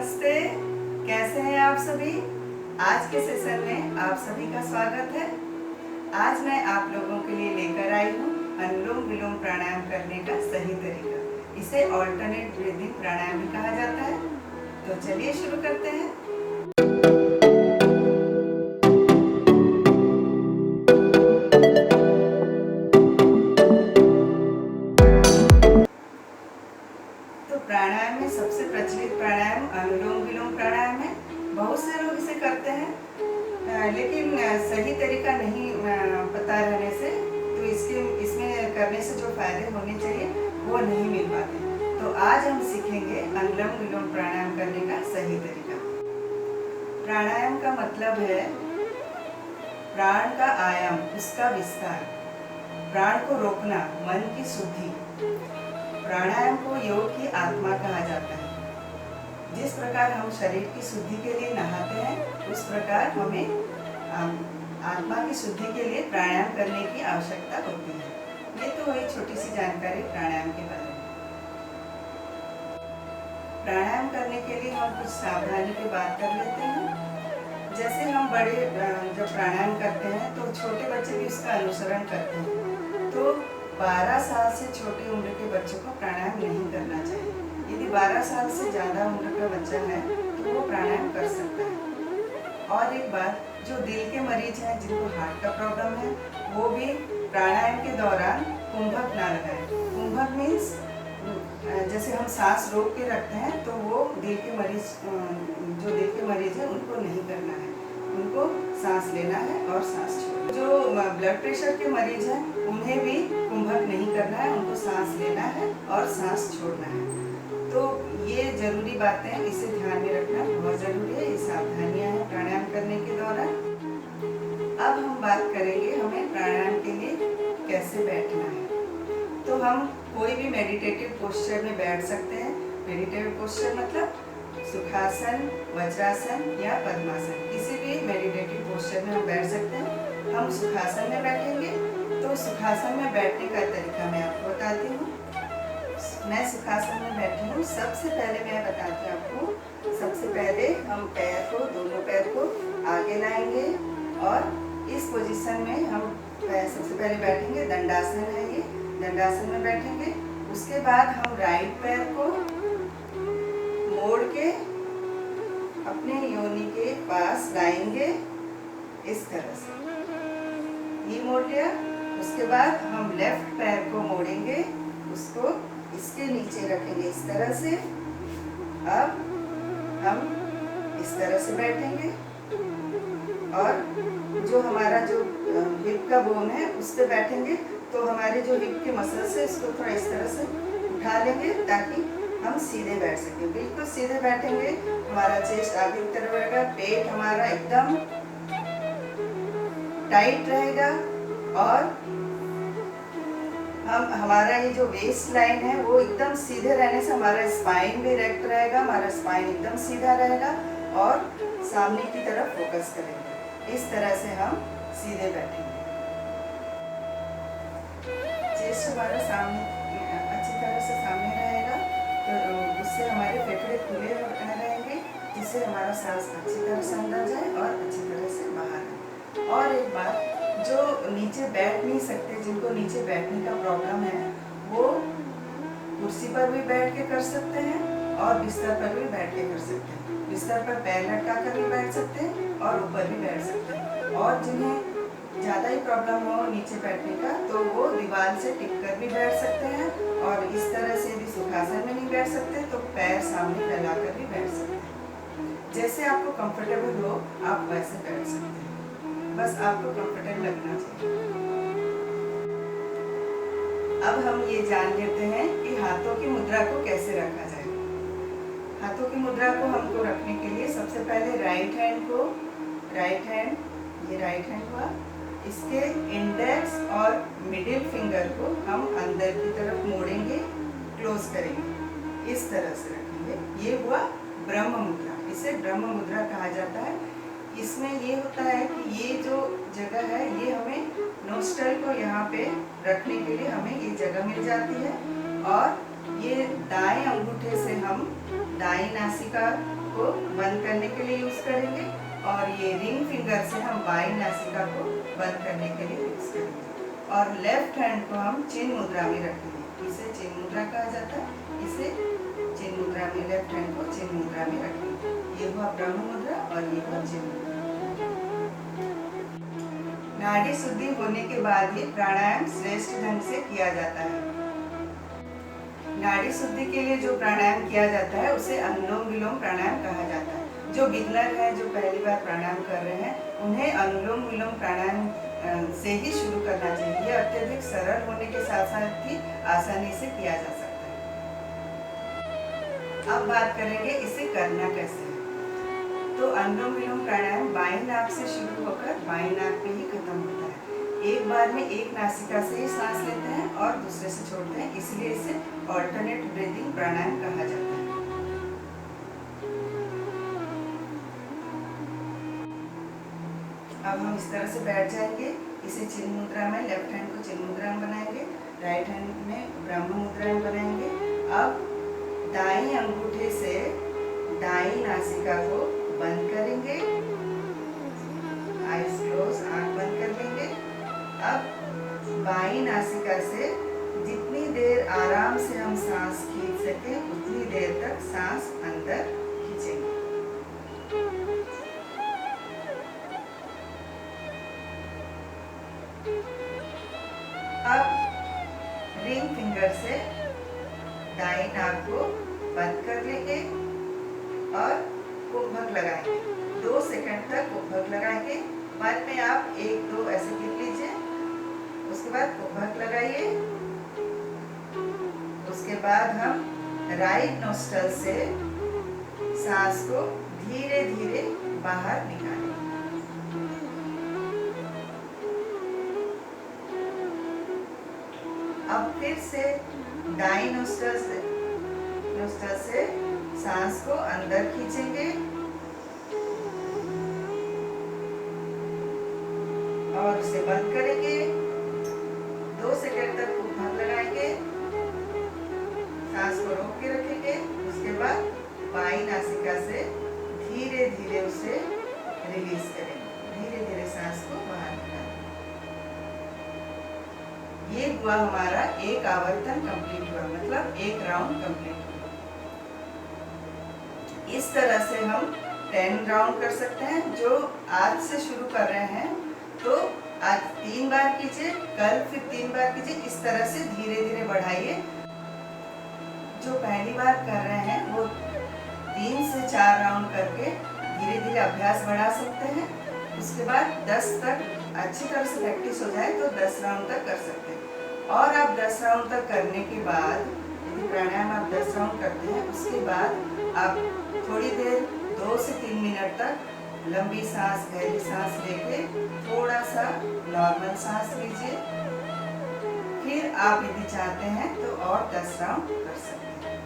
नमस्ते, कैसे हैं आप सभी। आज के सेशन में आप सभी का स्वागत है। आज मैं आप लोगों के लिए लेकर आई हूँ अनुलोम विलोम प्राणायाम करने का सही तरीका। इसे ऑल्टरनेट ब्रीदिंग प्राणायाम भी कहा जाता है। तो चलिए शुरू करते हैं। प्राणायाम में सबसे प्रचलित प्राणायाम अनुलोम विलोम प्राणायाम है। बहुत से लोग इसे करते हैं, लेकिन सही तरीका नहीं पता रहने से तो इसमें करने से जो फायदे होने चाहिए वो नहीं मिल पाते। तो आज हम सीखेंगे अनुलोम विलोम प्राणायाम करने का सही तरीका। प्राणायाम का मतलब है प्राण का आयाम, उसका विस्तार, प्राण को रोकना, मन की शुद्धि। प्राणायाम को योग की आत्मा कहा जाता है। जिस प्रकार हम शरीर की शुद्धि के लिए नहाते हैं, उस प्रकार हमें आत्मा की शुद्धि के लिए प्राणायाम करने की आवश्यकता होती है। ये तो हुई छोटी सी जानकारी प्राणायाम के बारे में। प्राणायाम करने के लिए हम कुछ सावधानी की बात कर लेते हैं। जैसे हम बड़े जब प्राणायाम करते हैं तो छोटे बच्चे भी उसका अनुसरण करते हैं। तो 12 साल से छोटी उम्र के बच्चों को प्राणायाम नहीं करना चाहिए। यदि 12 साल से ज़्यादा उम्र का बच्चा है तो वो प्राणायाम कर सकता है। और एक बात, जो दिल के मरीज हैं, जिनको हार्ट का प्रॉब्लम है, वो भी प्राणायाम के दौरान कुंभक ना लगाएं। कुंभक मीन्स जैसे हम सांस रोक के रखते हैं, तो वो दिल के मरीज जो दिल के मरीज हैं उनको नहीं करना है। उनको सांस लेना है और सांस छोड़ना। जो ब्लड प्रेशर के मरीज हैं उन्हें भी कुंभक नहीं करना है, उनको सांस लेना है और सांस छोड़ना है। तो ये जरूरी बातें हैं, इसे ध्यान में रखना बहुत जरूरी है। ये सावधानियां हैं प्राणायाम करने के दौरान। अब हम बात करेंगे हमें प्राणायाम के लिए कैसे बैठना है। तो हम कोई भी मेडिटेटिव पोस्चर में बैठ सकते हैं। मेडिटेटिव पोस्चर मतलब सुखासन, वज्रासन या पद्मासन, किसी भी मेडिटेटिव पोस्चर में हम बैठ सकते हैं। हम सुखासन में बैठेंगे, तो सुखासन में बैठने का तरीका मैं आपको बताती हूँ। मैं सुखासन में बैठी हूँ। सबसे पहले मैं बताती हूँ आपको। सबसे पहले हम दोनों पैर को आगे लाएंगे और इस पोजीशन में हम सबसे पहले बैठेंगे। दंडासन है ये, दंडासन में बैठेंगे। उसके बाद हम राइट पैर को मोड़ के अपने योनि के पास लाएंगे, इस तरह से। ये मोड़ लिया। उसके बाद हम लेफ्ट पैर को मोड़ेंगे, उसको इसके नीचे रखेंगे, इस तरह से। अब हम इस तरह से बैठेंगे और जो हमारा जो हिप का बोन है उस पर बैठेंगे। तो हमारे जो हिप के मसल्स है इसको थोड़ा इस तरह से उठा लेंगे ताकि हम सीधे बैठ सकें। बिल्कुल सीधे बैठेंगे। हमारा चेस्ट आगे की तरफ रहेगा, पेट हमारा एकदम टाइट रहेगा और हमारा ये जो वेस्ट लाइन है वो एकदम सीधे रहने से हमारा स्पाइन भी इरेक्ट रहेगा। हमारा स्पाइन एकदम सीधा रहेगा और सामने की तरफ फोकस करेंगे। इस तरह से हम सीधे बैठेंगे। चेस्ट हमारा सामने अच्छी तरह से सामने रहेगा, तो उससे हमारे फेफड़े खुले रहेंगे, जिससे हमारा सांस अच्छी तरह से अंदर जाए और अच्छी तरह से बाहर आए। और एक बात, जो नीचे बैठ नहीं सकते, जिनको नीचे बैठने का प्रॉब्लम है, वो कुर्सी पर भी बैठ के कर सकते हैं और बिस्तर पर भी बैठ के कर सकते हैं। बिस्तर पर पैर लटका कर भी बैठ सकते हैं और ऊपर भी बैठ सकते हैं। और जिन्हें ज़्यादा ही प्रॉब्लम हो नीचे बैठने का, तो वो दीवार से टिक कर भी बैठ सकते हैं। और इस तरह से भी सुखासन में नहीं बैठ सकते तो पैर सामने फैला कर भी बैठ सकते हैं। जैसे आपको कंफर्टेबल हो आप वैसे बैठ सकते हैं, बस आपको कंफर्टेबल लगना चाहिए। अब हम ये जान लेते हैं कि हाथों की मुद्रा को कैसे रखा जाए। हाथों की मुद्रा को हमको रखने के लिए सबसे पहले राइट हैंड, ये राइट हैंड हुआ, इसके इंडेक्स और मिडिल फिंगर को हम अंदर की तरफ मोड़ेंगे, क्लोज करेंगे, इस तरह से रखेंगे। ये हुआ ब्रह्म मुद्रा। इसे ब्रह्म मुद्रा कहा जाता है। इसमें ये होता है कि ये जो जगह है ये हमें नोस्ट्रल को यहाँ पे रखने के लिए हमें ये जगह मिल जाती है। और ये दाएं अंगूठे से हम दाएं दाई नासिका को बंद करने के लिए यूज करेंगे और ये रिंग फिंगर से हम बाई नासिका को बंद करने के लिए यूज करेंगे। और लेफ्ट हैंड को हम चिन्ह मुद्रा में रखेंगे, इसे चिन्ह मुद्रा कहा जाता है। इसे चिन्ह मुद्रा में, लेफ्ट हैंड को चिन्ह मुद्रा में रखेंगे। ये हुआ ब्रह्म मुद्रा और ये हुआ चिन्ह मुद्रा। नाड़ी शुद्धि होने के बाद ही प्राणायाम श्रेष्ठ ढंग से किया जाता है। नाड़ी शुद्धि के लिए जो प्राणायाम किया जाता है उसे अनुलोम विलोम प्राणायाम कहा जाता है। जो बिगनर है, जो पहली बार प्राणायाम कर रहे हैं, उन्हें अनुलोम विलोम प्राणायाम से ही शुरू करना चाहिए। अत्यधिक सरल होने के साथ साथ ही आसानी से किया जा सकता है। अब बात करेंगे इसे करना कैसे है। तो अनुलोम विलोम प्राणायाम बाईं नाक से शुरू होकर बाईं नाक पे ही खत्म होता है। एक बार में एक नासिका से ही सांस लेते हैं और दूसरे से छोड़ते हैं, इसलिए इसे ऑल्टरनेट ब्रीदिंग प्राणायाम कहा जाता है। अब हम इस तरह से बैठ जाएंगे। इसे चिन्ह मुद्रा में, लेफ्ट हैंड को चिन्ह मुद्रा में बनाएंगे, राइट हैंड में ब्रह्म मुद्रा में बनाएंगे। अब दाईं अंगूठे से दाईं नासिका को बंद करेंगे, आईज क्लोज, आंख बंद कर लेंगे। अब बाईं नासिका से जितनी देर आराम से हम सांस खींच सके उतनी देर तक सांस अंदर खींचेंगे। अब रिंग फिंगर से दाईं नाक को बंद कर लेंगे और कुंभक लगाएंगे। 2 सेकंड तक कुंभक लगाएंगे। बाद में आप 1-2 ऐसे गिन लीजिए, उसके बाद कुंभक लगाइए। उसके बाद हम राइट नोस्ट्रल से सांस को धीरे धीरे बाहर निकालेंगे। अब फिर से दाईं नोस्ट्रल से सांस को अंदर खींचेंगे और उसे बंद करेंगे। 2 सेकंड तक कुंभक लगाएंगे, सांस को रोक के रखेंगे। उसके बाद बाईं नासिका से धीरे धीरे उसे रिलीज करेंगे, धीरे धीरे सांस को बाहर निकालेंगे। ये हुआ हमारा एक आवर्तन कंप्लीट हुआ, मतलब एक राउंड कंप्लीट हुआ। इस तरह से हम 10 राउंड कर सकते हैं। जो आज से शुरू कर रहे हैं तो आज 3 बार कीजिए, कल फिर 3 बार कीजिए। इस तरह से धीरे धीरे बढ़ाइए। जो पहली बार कर रहे हैं वो 3 से 4 राउंड करके धीरे धीरे अभ्यास बढ़ा सकते हैं। उसके बाद 10 तक अच्छी तरह से प्रैक्टिस हो जाए तो 10 राउंड तक कर सकते हैं। और आप 10 राउंड तक करने के बाद, यदि प्राणायाम आप 10 राउंड करते हैं, उसके बाद आप थोड़ी देर 2 से 3 मिनट तक लंबी सांस, गहरी सांस लेके थोड़ा सा नॉर्मल सांस लीजिए। फिर आप यदि चाहते हैं तो और 10 राउंड कर सकते हैं।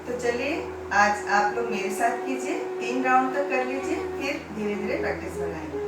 तो चलिए आज आप लोग मेरे साथ कीजिए, 3 राउंड तक कर लीजिए, फिर धीरे धीरे प्रैक्टिस बढ़ाएंगे।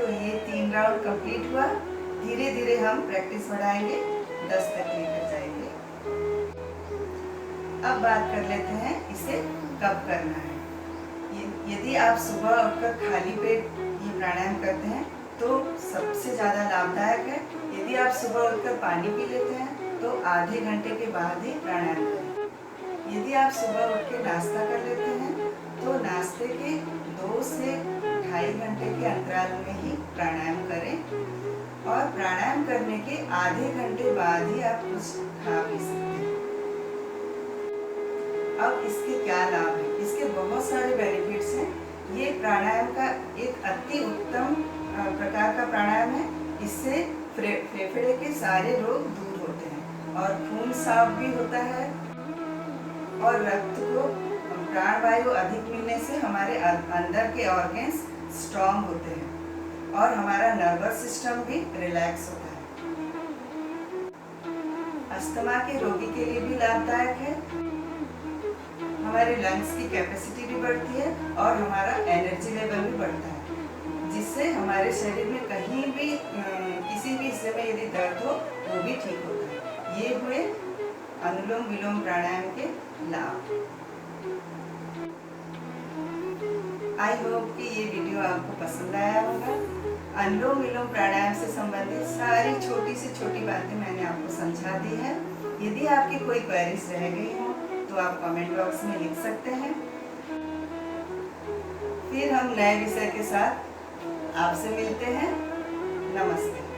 तो ये 3 राउंड कंप्लीट हुआ। धीरे धीरे हम प्रैक्टिस बढ़ाएंगे, 10 तक लेकर जाएंगे। अब बात कर लेते हैं इसे कब करना है। यदि आप सुबह उठकर खाली पेट ये प्राणायाम करते हैं तो सबसे ज़्यादा लाभदायक है। यदि आप सुबह उठकर पानी पी लेते हैं तो आधे घंटे के बाद ही प्राणायाम करें। यदि आप सुबह उठ के नाश्ता कर लेते हैं तो नाश्ते के 2 से 2.5 घंटे के अंतराल में ही प्राणायाम करें और प्राणायाम करने के आधे घंटे बाद ही आप कुछ खा पी सकते हैं। अब इसके क्या लाभ हैं? इसके बहुत सारे बेनिफिट्स हैं। ये प्राणायाम का एक अति उत्तम प्रकार का प्राणायाम है। इससे फेफड़े के सारे रोग दूर होते हैं और खून साफ भी होता है और रक्त को प्राणवायु अधिक मिलने से हमारे अंदर के ऑर्गन्स स्ट्रॉन्ग होते हैं और हमारा नर्वस सिस्टम भी रिलैक्स होता है। अस्थमा के रोगी के लिए भी लाभदायक है। हमारे लंग्स की कैपेसिटी भी बढ़ती है और हमारा एनर्जी लेवल भी बढ़ता है, जिससे हमारे शरीर में कहीं भी किसी भी हिस्से में यदि दर्द हो वो भी ठीक होता है। ये हुए अनुलोम विलोम प्राणायाम के लाभ। आई होप कि ये वीडियो आपको पसंद आया होगा। अनुलोम विलोम प्राणायाम से संबंधित सारी छोटी से छोटी बातें मैंने आपको समझा दी है। यदि आपकी कोई क्वेरीज रह गई हो तो आप कमेंट बॉक्स में लिख सकते हैं। फिर हम नए विषय के साथ आपसे मिलते हैं। नमस्ते।